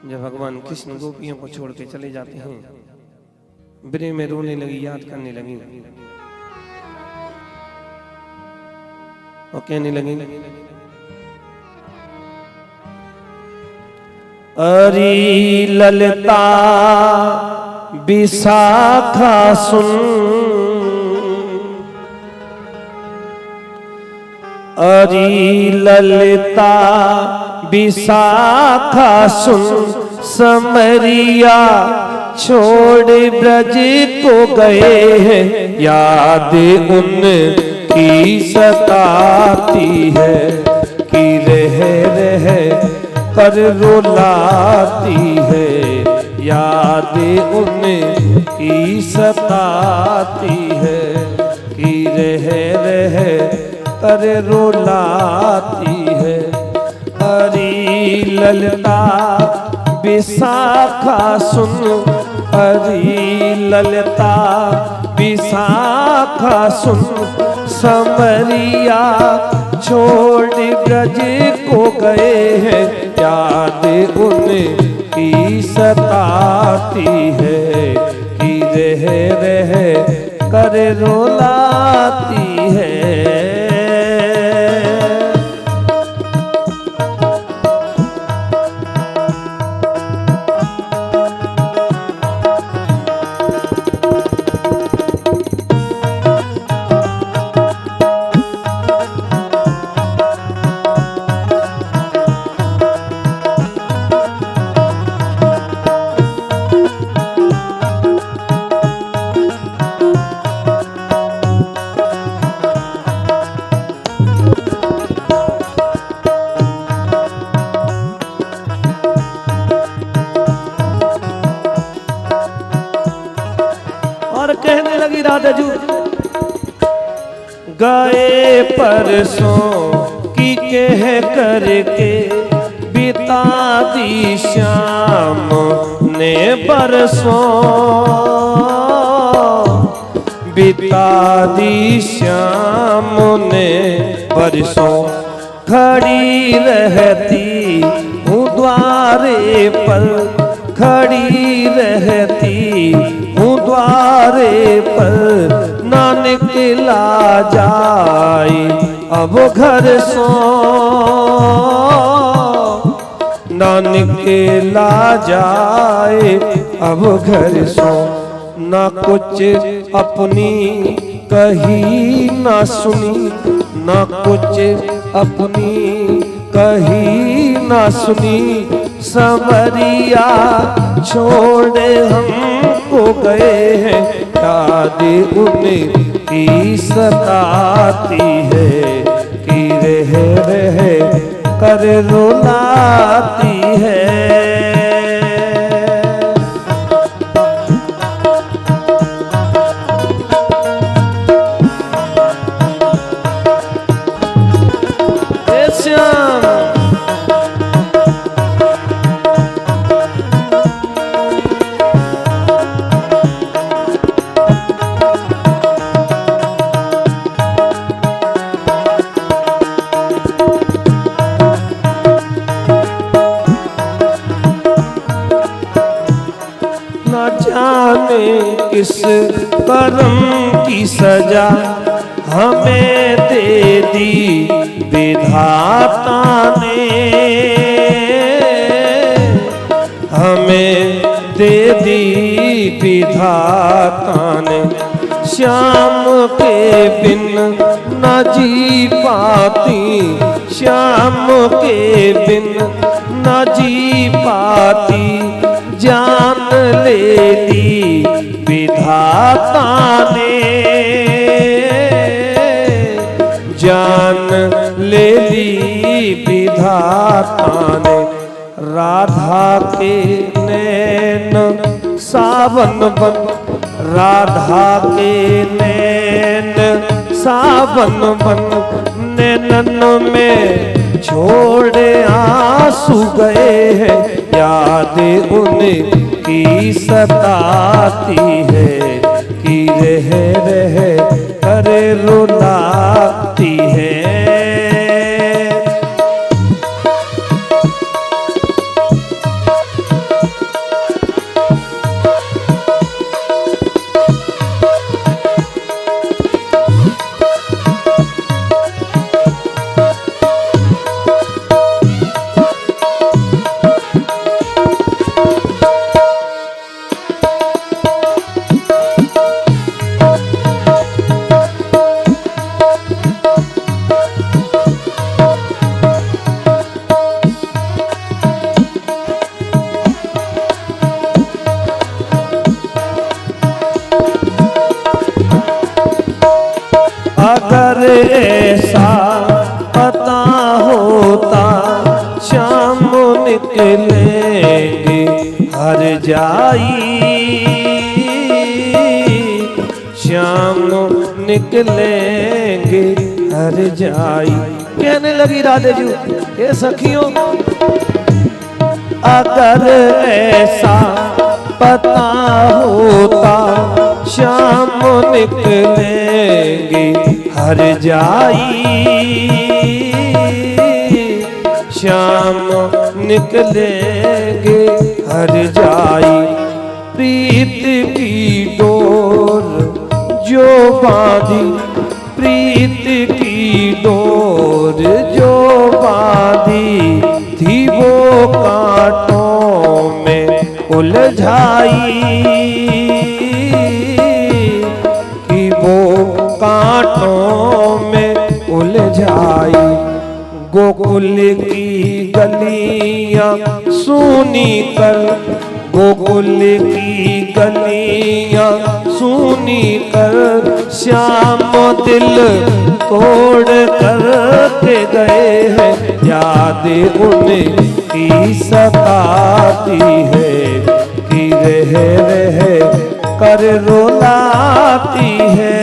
जब भगवान कृष्ण गोपियों को छोड़ के चले जाते हैं, ब्रह्म में रोने लगी, याद करने लगी और कहने लगी, अरी ललता विशाखा सुन, अरी ललता विशाखा सुन, समरिया छोड़ ब्रज को गए हैं, याद उनकी सताती है कि रह रह कर रुलाती है, याद उनकी सताती है कि रह रह कर रुलाती है। अरी ललता विशाखा सुन, अरी ललता विशाखा सुन, समरिया छोड़ ब्रज को गए हैं, याद उनकी सताती है कि रह रह कर रुलाती है। कहने लगी राधा जी, गए परसों की कह करके बिता दी श्याम ने बरसों, बिता दी श्याम ने बरसों, खड़ी रहती हूँ द्वारे पर, खड़ी रहती हूँ द्वारे पर, ना निकला जाए अब घर सो, ना निकला जाए अब घर सो, ना कुछ अपनी कही ना सुनी, ना कुछ अपनी कही ना सुनी, समरिया छोड़ हमको गए हैं, याद उनकी सताती है कि रह रह कर रुलाती है। किस करम की सजा हमें दे दी विधाता ने, हमें दे दी विधाता ने, श्याम के बिन न जी पाती, श्याम के बिन न जी पाती, जान ले ली विधाता ने, जान ले ली विधाता ने, राधा के नैन सावन बन, राधा के नैन सावन बन, नैनन में छोड़ आंसू गए हैं, याद उनकी सताती है कि रह रह कर रुलाती है। ऐसा पता होता शाम निकलेंगे हर जाई, शाम निकलेंगे हर जाई। कहने लगी राधे जी, ये सखियों अगर ऐसा पता होता शाम निकलेंगे हर जाई, शाम निकलेंगे हर जाई। प्रीत की डोर जो बांधी, प्रीत की डोर जो बांधी थी वो कांटों में उलझाई, कि वो कांटों में उलझाई। गोकुल की गलियां सुनी कर, गोकुल की गलियां सुनी कर श्याम दिल तोड़ कर के गए हैं। याद उनकी सताती है कि रह रह कर रुलाती है।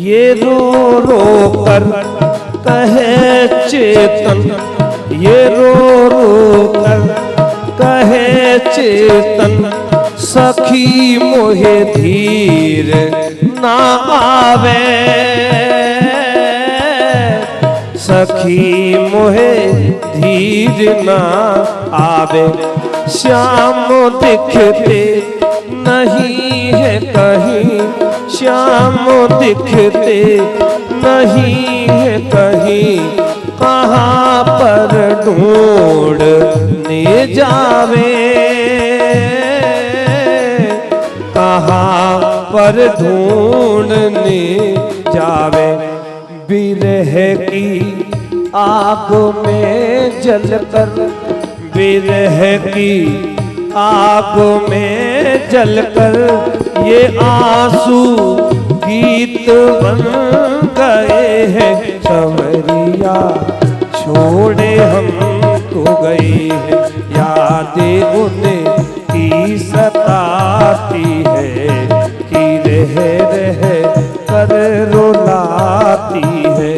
ये रो रो कर कहे चेतन, ये रो रो कर कहे चेतन, सखी मोहे धीर ना आवे, सखी मोहे धीर ना आवे। श्याम दिखते नहीं है कहीं, श्याम दिखते नहीं है कहीं, कहाँ पर ढूंढने जावे, कहाँ पर ढूंढने जावे। विरह की आग में जलकर, विरह की आग में जलकर ये आंसू गीत बन गए हैं। संवरिया छोड़े हमको गई है, यादें उनकी सताती है कि रह रह कर रुलाती है।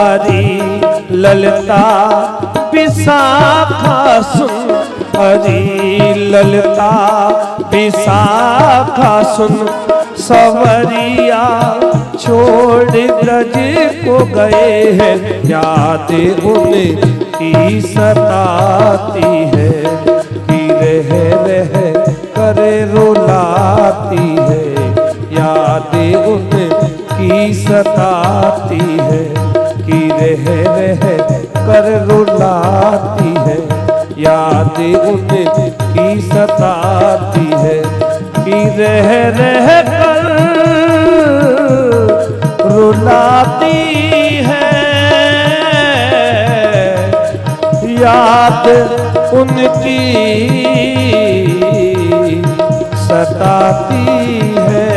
अरे ललता विशाखा सुन, अरे ललता विशाखा सुन, सवरिया छोड़ ब्रज को गए हैं। याद उनकी सताती है कि रह रह कर रुलाती है। याद उनकी सताती है कि रह रह कर रुलाती है। याद उनकी सताती है कि रह रह कर रुलाती है। याद उनकी सताती है।